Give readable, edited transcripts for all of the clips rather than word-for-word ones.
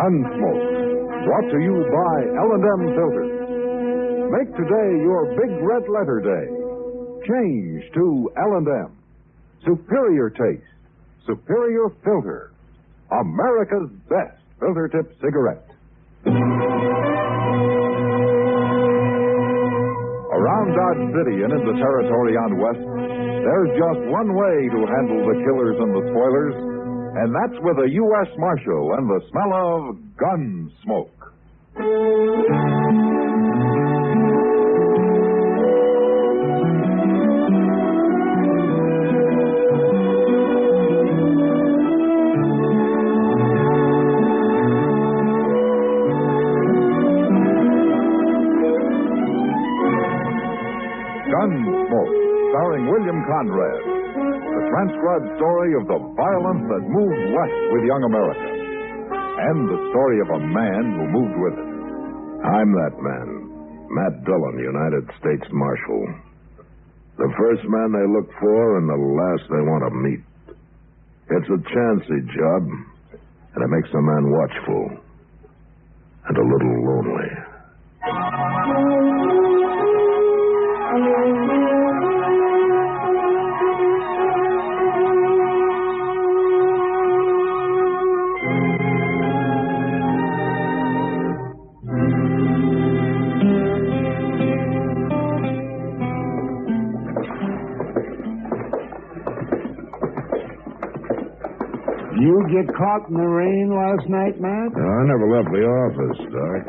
Gunsmoke, brought to you by L&M Filters. Make today your big red letter day. Change to L&M. Superior taste, superior filter. America's best filter tip cigarette. Around Dodge City and in the territory on West, there's just one way to handle the killers and the spoilers, and that's with a U.S. Marshal and the smell of gun smoke. Gunsmoke, starring William Conrad. The transcribed story of the violence that moved west with young America. And the story of a man who moved with it. I'm that man, Matt Dillon, United States Marshal. The first man they look for and the last they want to meet. It's a chancy job, and it makes a man watchful and a little lonely. You get caught in the rain last night, Matt? I never left the office, Doc.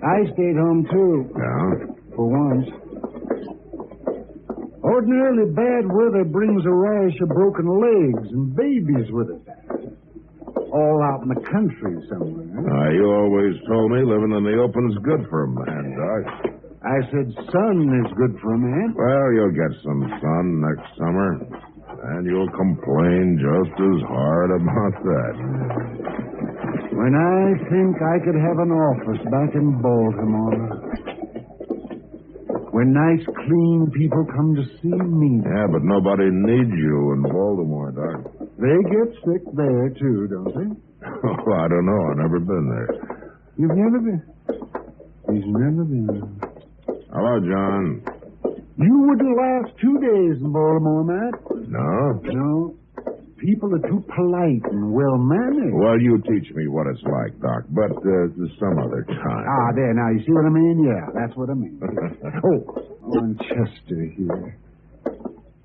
I stayed home, too. Yeah? For once. Ordinarily, bad weather brings a rash of broken legs and babies with it. All out in the country somewhere. You always told me living in the open's good for a man, Doc. I said sun is good for a man. Well, you'll get some sun next summer. And you'll complain just as hard about that. When I think I could have an office back in Baltimore. Where nice, clean people come to see me. Yeah, but nobody needs you in Baltimore, Doc. They get sick there, too, don't they? Oh, I don't know. I've never been there. You've never been? He's never been. Hello, John. You wouldn't last 2 days in Baltimore, Matt. No? No. People are too polite and well-mannered. Well, you teach me what it's like, Doc, but some other time. There, now, you see what I mean? Yeah, that's what I mean. On Chester here.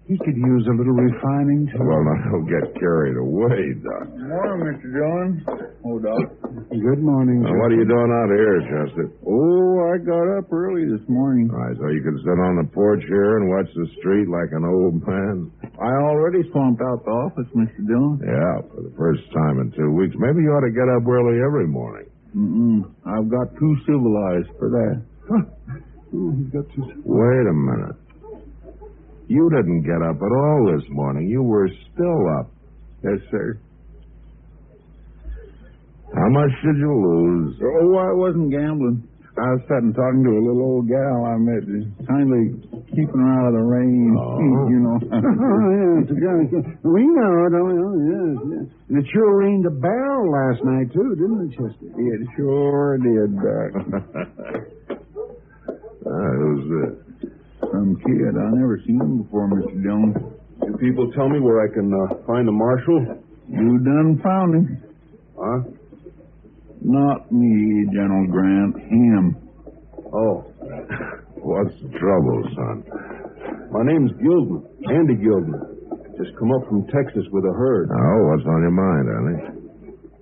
He could use a little refining, too. Well, now, he'll get carried away, Doc. Good morning, Mr. Dillon. Oh, Doc. Good morning, Now, what are you doing out here, Chester? Oh, I got up early this morning. All right, so you can sit on the porch here and watch the street like an old man? I already swamped out the office, Mr. Dillon. Yeah, for the first time in 2 weeks. Maybe you ought to get up early every morning. I've got too civilized for that. He's got to... Wait a minute. You didn't get up at all this morning. You were still up. Yes, sir. How much did you lose? Oh, I wasn't gambling. I was sitting talking to a little old gal I met, kindly keeping her out of the rain. Oh. You know. We know, don't we? Oh, yes, yes. And it sure rained a barrel last night, too, didn't it, Chester? It sure did, Doc. Who's this? Some kid. I never seen him before, Mr. Dillon. You people tell me where I can find the marshal? You done found him. Huh? Not me, General Grant. Him. Oh. What's the trouble, son? My name's Gilman, Andy Gilman. Just come up from Texas with a herd. Oh, what's on your mind, Andy?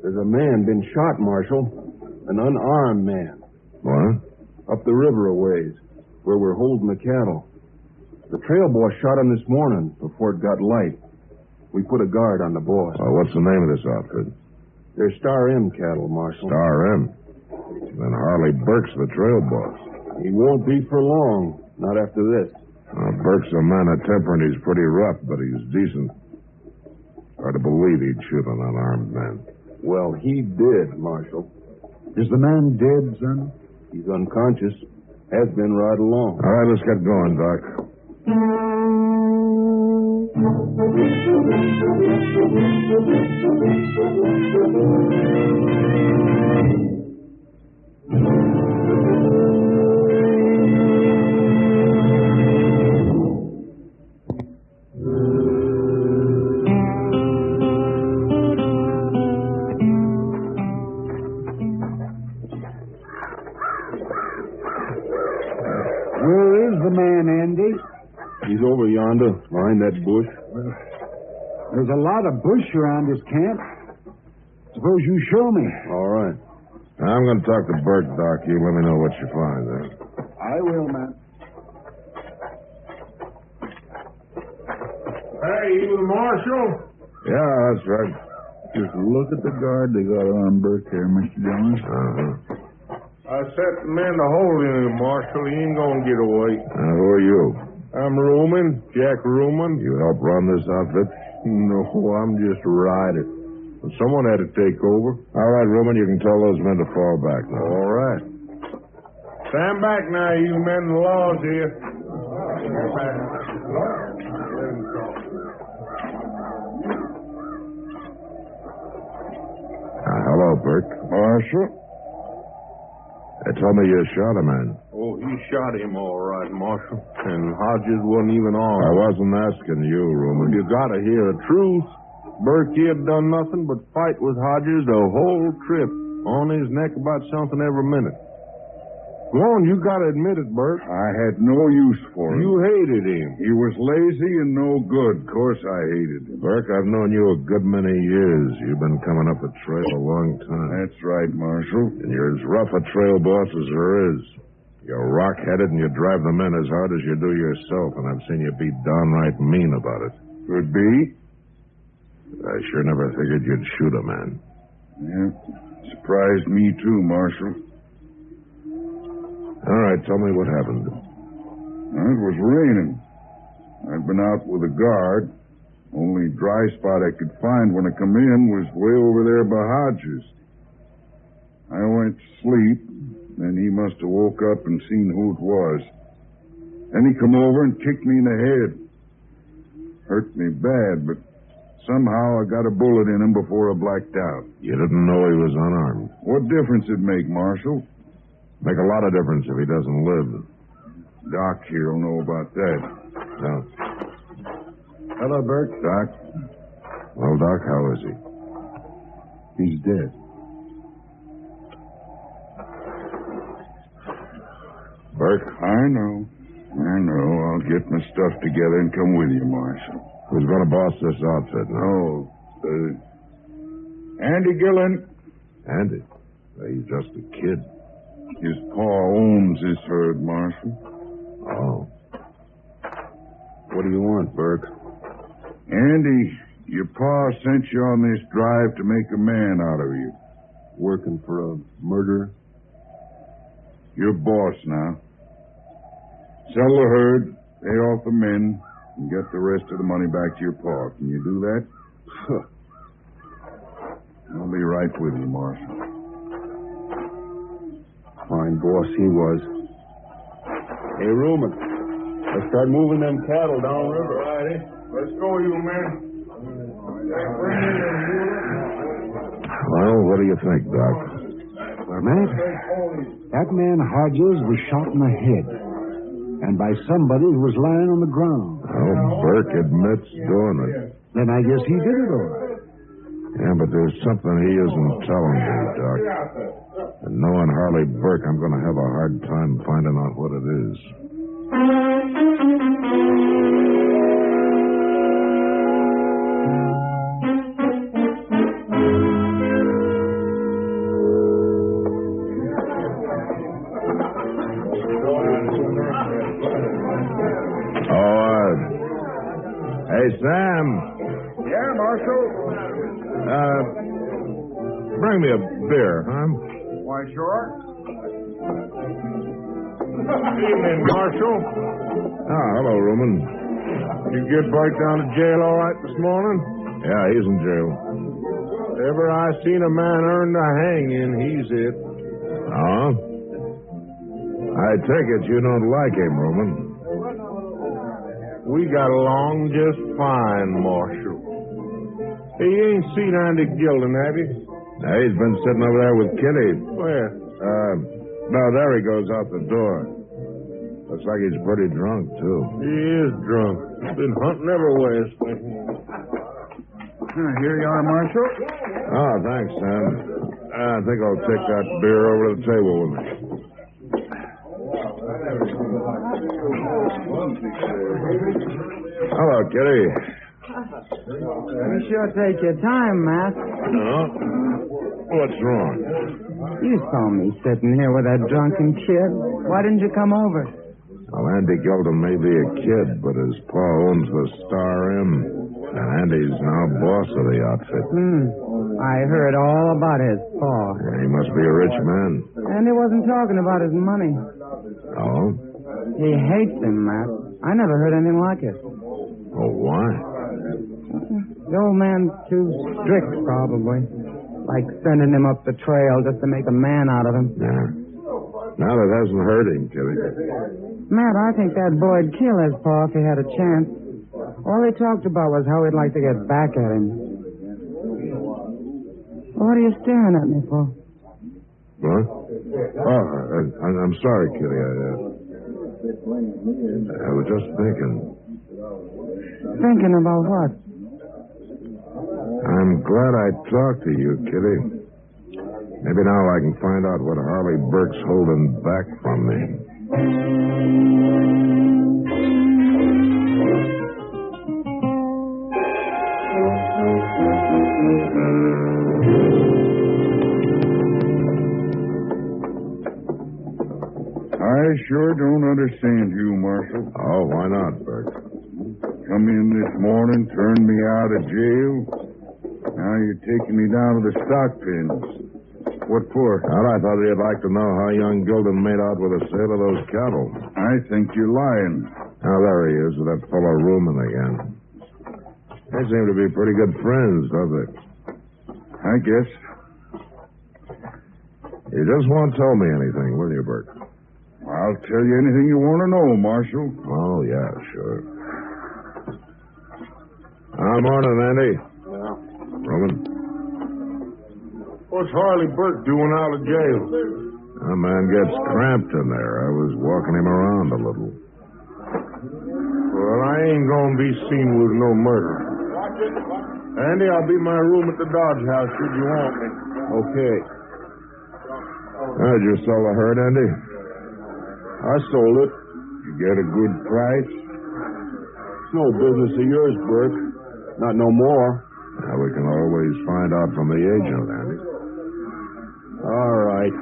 There's a man been shot, Marshal. An unarmed man. What? Up the river a ways, where we're holding the cattle. The trail boss shot him this morning before it got light. We put a guard on the boss. Oh, what's the name of this outfit? They're Star M cattle, Marshal. Star M. Then Harley Burke's the trail boss. He won't be for long. Not after this. Burke's a man of temper and he's pretty rough, but he's decent. Hard to believe he'd shoot an unarmed man. Well, he did, Marshal. Is the man dead, son? He's unconscious. Has been right along. All right, let's get going, Doc. Where is the man, Andy? He's over yonder, behind that bush. There's a lot of bush around this camp. Suppose you show me. All right. I'm going to talk to Burke, Doc. You let me know what you find, I will, man. Hey, you the marshal? Yeah, that's right. Just look at the guard they got on Burke here, Mr. Jones. Uh-huh. I set the man to hold him, Marshal. He ain't gonna get away. Who are you? I'm Ruman, Jack Ruman. You help run this outfit? No, I'm just a rider. Someone had to take over. All right, Ruman, you can tell those men to fall back now. All right. Stand back now, you men. The law's here. Hello, Burke. Marshal? They told me you shot a man. Oh, he shot him all right, Marshal. And Hodges wasn't even I armed. wasn't asking you, Ruman. You gotta hear the truth. Burke had done nothing but fight with Hodges the whole trip. On his neck about something every minute. Go on, you gotta admit it, Burke. I had no use for him. You hated him. He was lazy and no good. Of course I hated him. Burke, I've known you a good many years. You've been coming up a trail a long time. That's right, Marshal. And you're as rough a trail boss as there is. You're rock-headed and you drive the men as hard as you do yourself, and I've seen you be downright mean about it. Could be. I sure never figured you'd shoot a man. Yeah. Surprised me too, Marshal. All right, tell me what happened. It was raining. I'd been out with a guard. Only dry spot I could find when I come in was way over there by Hodges. I went to sleep, and he must have woke up and seen who it was. Then he come over and kicked me in the head. Hurt me bad, but somehow I got a bullet in him before I blacked out. You didn't know he was unarmed. What difference it make, Marshal? Make a lot of difference if he doesn't live. Doc here will know about that. No. Hello, Burke. Doc? Well, Doc, how is he? He's dead. Burke? I know. I'll get my stuff together and come with you, Marshal. Who's going to boss this outfit now? Andy Gilman. Andy. He's just a kid. His pa owns this herd, Marshal. Oh. What do you want, Burke? Andy, your pa sent you on this drive to make a man out of you. Working for a murderer? You're boss now. Sell the herd, pay off the men, and get the rest of the money back to your pa. Can you do that? I'll be right with you, Marshal. Fine boss he was. Hey, Ruman, let's start moving them cattle downriver. All righty. Let's go, you men. Well, what do you think, Doc? Well, Matt, that man Hodges was shot in the head. And by somebody who was lying on the ground. Oh, Burke admits doing it. Then I guess he did it all right. Yeah, but there's something he isn't telling me, Doc. And knowing Harley Burke, I'm going to have a hard time finding out what it is. Hey, Sam. Yeah, Marshal. Bring me a beer, huh? Why, sure. Evening, Marshal. Hello, Ruman. You get Burke down to jail all right this morning? Yeah, he's in jail. Ever I seen a man earn the hanging, he's it. Oh? I take it you don't like him, Ruman. We got along just fine, Marshal. Hey, you ain't seen Andy Gilman, have you? Now, he's been sitting over there with Kitty. Where? No, there he goes out the door. Looks like he's pretty drunk, too. He is drunk. Been hunting everywhere. Here you are, Marshal. Oh, thanks, Sam. I think I'll take that beer over to the table with me. Hello, Kitty. You sure take your time, Matt. What's wrong? You saw me sitting here with that drunken kid. Why didn't you come over? Well, Andy Gilman may be a kid, but his pa owns the Star Inn, and Andy's now boss of the outfit. I heard all about his pa. He must be a rich man. And he wasn't talking about his money. Oh? He hates him, Matt. I never heard anything like it. Oh, why? The old man's too strict, probably. Like sending him up the trail just to make a man out of him. Yeah. Now that hasn't hurt him, Kitty. Matt, I think that boy'd kill his pa if he had a chance. All he talked about was how he'd like to get back at him. What are you staring at me for? What? Oh, I'm sorry, Kitty. I was just thinking. Thinking about what? I'm glad I talked to you, Kitty. Maybe now I can find out what Harley Burke's holding back from me. I sure don't understand you, Marshal. Oh, why not, Burke? Come in this morning, turned me out of jail. Now you're taking me down to the stock pens. What for? Well, I thought you'd like to know how young Gilden made out with the sale of those cattle. I think you're lying. Now, there he is with that fellow Ruman again. They seem to be pretty good friends, don't they? I guess. You just won't tell me anything, will you, Burke? I'll tell you anything you want to know, Marshal. Oh, yeah, sure. Morning, Andy. Yeah. Roman? What's Harley Burke doing out of jail? A man gets cramped in there. I was walking him around a little. Well, I ain't gonna be seen with no murder. Andy, I'll be in my room at the Dodge House should you want me. Okay. Did you sell the herd, Andy? I sold it. You get a good price? It's no business of yours, Burke. Not no more. Now, we can always find out from the agent, Andy. All right.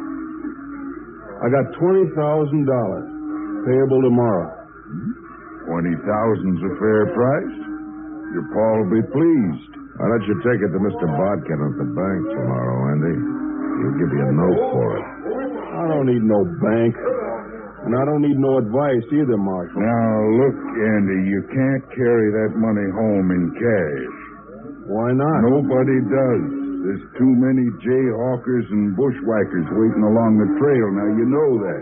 I got $20,000 payable tomorrow. 20,000's a fair price. Your pa will be pleased. Why don't you take it to Mr. Bodkin at the bank tomorrow, Andy? He'll give you a note for it. I don't need no bank. And I don't need no advice either, Marshal. Now, look, Andy, you can't carry that money home in cash. Why not? Nobody does. There's too many jayhawkers and bushwhackers waiting along the trail. Now, you know that.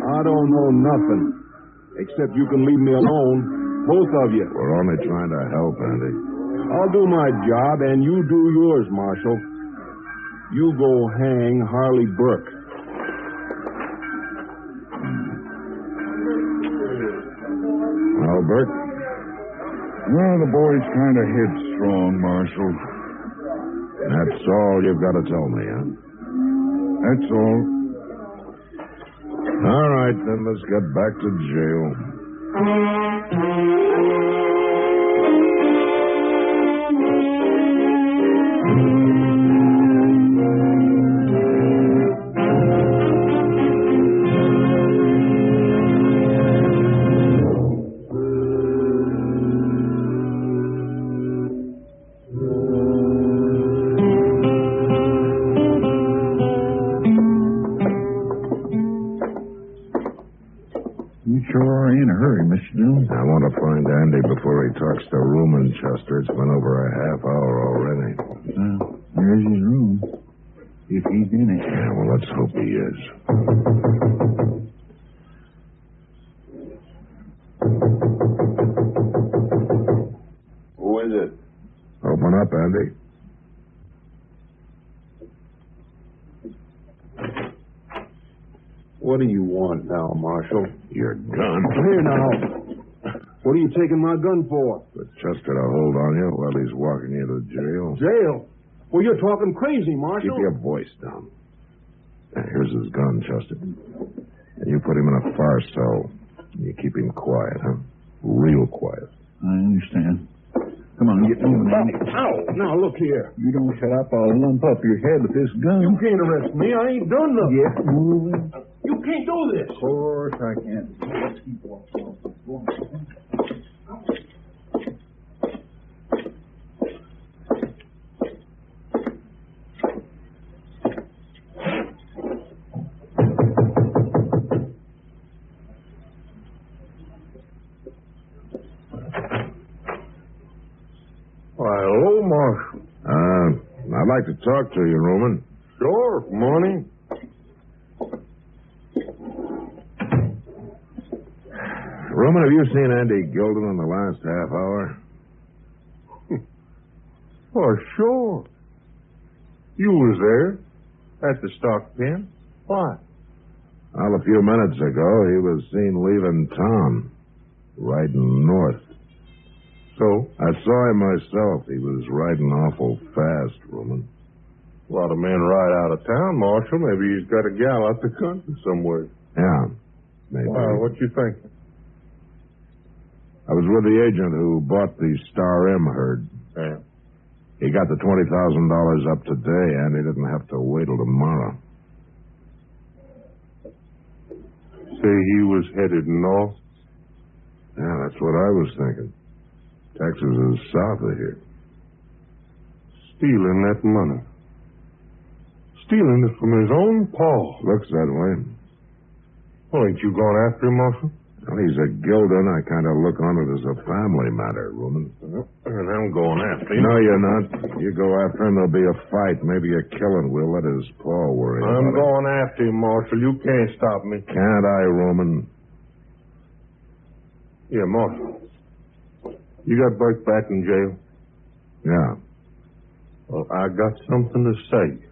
I don't know nothing. Except you can leave me alone. Both of you. We're only trying to help, Andy. I'll do my job, and you do yours, Marshal. You go hang Harley Burke. Well, Burke? Well, the boy's kind of headstrong, Marshal. That's all you've got to tell me, huh? That's all. All right, then let's get back to jail. I want to find Andy before he talks to Ruman, Chester. It's been over a half hour already. There's his room. If he's in it. Yeah, well, let's hope he is. Who is it? Open up, Andy. What do you want now, Marshal? Your gun. Here now. What are you taking my gun for? Put Chester to hold on you while he's walking you to jail. Jail? Well, you're talking crazy, Marshal. Keep your voice down. Now, here's his gun, Chester. And you put him in a far cell. And you keep him quiet, huh? Real quiet. I understand. Come on, get moving, Andy. Ow! Now, look here. You don't shut up, I'll lump up your head with this gun. You can't arrest me. I ain't done nothing. Get moving. You can't do this. Of course I can. Let's keep walking. Go on. Hello, Marshal. I'd like to talk to you, Roman. Sure, morning. Roman, have you seen Andy Gilman in the last half hour? Oh, sure. You was there at the stock pen. Why? Well, a few minutes ago, he was seen leaving town, riding north. So? I saw him myself. He was riding awful fast, Roman. A lot of men ride out of town, Marshal. Maybe he's got a gal out the country somewhere. Yeah, maybe. Well, what you think? I was with the agent who bought the Star M herd. Yeah. He got the $20,000 up today, and he didn't have to wait till tomorrow. Say he was headed north? Yeah, that's what I was thinking. Texas is south of here. Stealing that money. Stealing it from his own paw. Looks that way. Well, ain't you going after him, Marshal? Well, he's a Gildan. I kind of look on it as a family matter, Roman. And I'm going after him. No, you're not. You go after him, there'll be a fight, maybe a killing. We'll let his paw worry about it. I'm going after him, Marshal. You can't stop me. Can't I, Roman? Yeah, Marshal. You got Burke back in jail? Yeah. Well, I got something to say.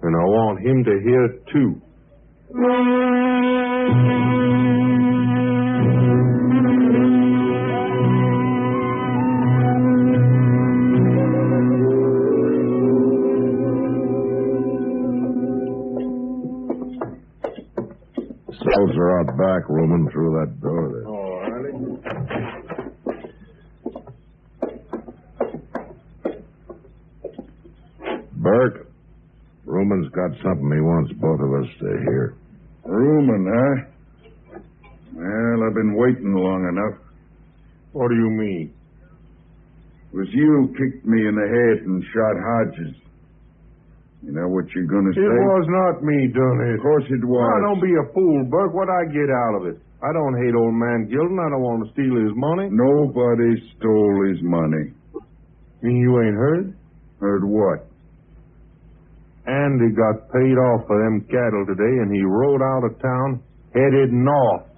And I want him to hear it, too. Cells are out back, Roman, through that door there. All righty. Burke, Roman's got something he wants both of us to hear. Rumen, huh? Well, I've been waiting long enough. What do you mean? It was you kicked me in the head and shot Hodges. You know what you're going to say? It was not me done it. Of course it was. Now, don't be a fool, Burke. What I get out of it? I don't hate old man Gildan. I don't want to steal his money. Nobody stole his money. Mean you ain't heard? Heard what? Andy got paid off for them cattle today, and he rode out of town, headed north.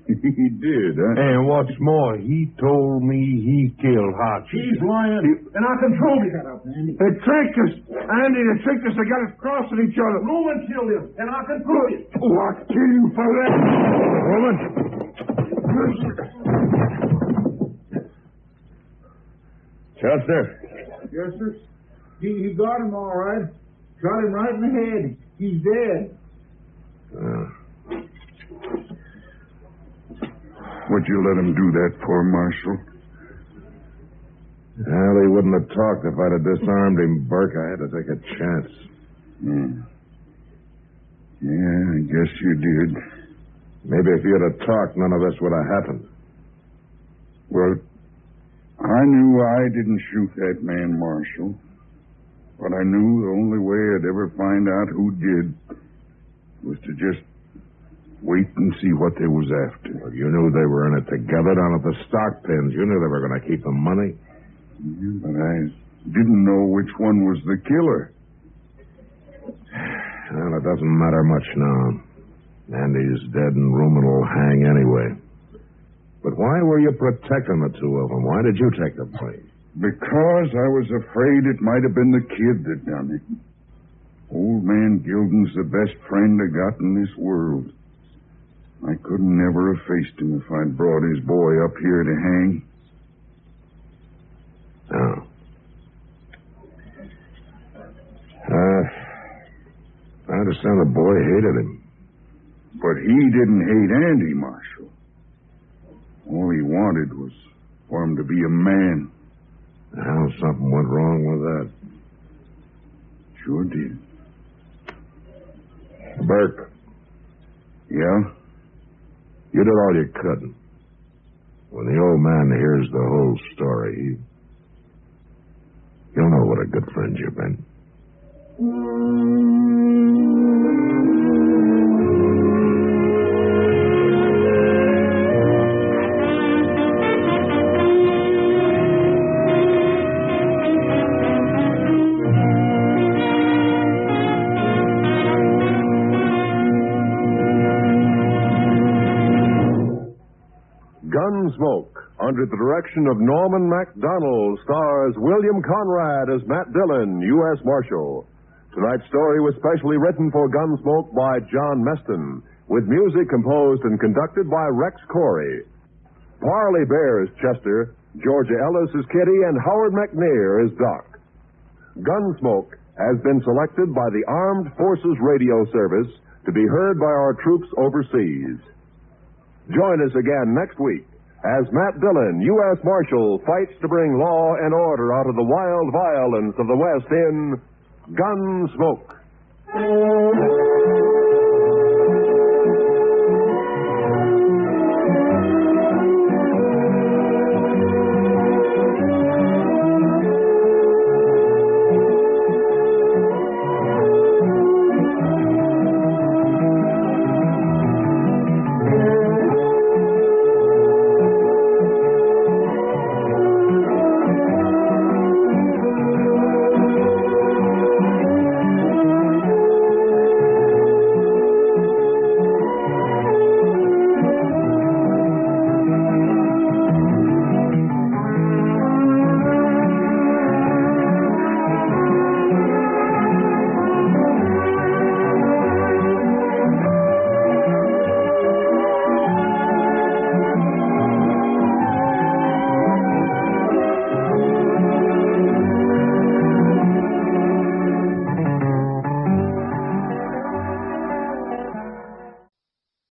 He did, huh? And what's more, he told me he killed Hodges. He's lying. And I control you. Shut up, Andy. They tricked us. Andy, they tricked us. They got us crossing each other. No one killed him. And I can prove it. Oh, I'll kill you for that. Roman! Chester? Yes, sir. He got him all right. Shot him right in the head. He's dead. What'd you let him do that for, Marshal? Well, he wouldn't have talked if I'd have disarmed him, Burke. I had to take a chance. Yeah, I guess you did. Maybe if you'd have talked, none of this would have happened. Well, I knew I didn't shoot that man, Marshal. But I knew the only way I'd ever find out who did was to just wait and see what they was after. Well, you knew they were in it together down at the stock pens. You knew they were going to keep the money. Yeah, but I didn't know which one was the killer. Well, it doesn't matter much now. Andy's dead and Rumen will hang anyway. But why were you protecting the two of them? Why did you take the money? Because I was afraid it might have been the kid that done it. Old man Gilden's the best friend I got in this world. I couldn't never have faced him if I'd brought his boy up here to hang. No. I understand the boy hated him. But he didn't hate Andy, Marshal. All he wanted was for him to be a man. How something went wrong with that. Sure did. Burke. Yeah? You did all you could. When the old man hears the whole story, he'll know what a good friend you've been. Gunsmoke, under the direction of Norman MacDonald, stars William Conrad as Matt Dillon, U.S. Marshal. Tonight's story was specially written for Gunsmoke by John Meston, with music composed and conducted by Rex Corey. Parley Bear is Chester, Georgia Ellis is Kitty, and Howard McNair is Doc. Gunsmoke has been selected by the Armed Forces Radio Service to be heard by our troops overseas. Join us again next week as Matt Dillon, U.S. Marshal, fights to bring law and order out of the wild violence of the West in Gunsmoke.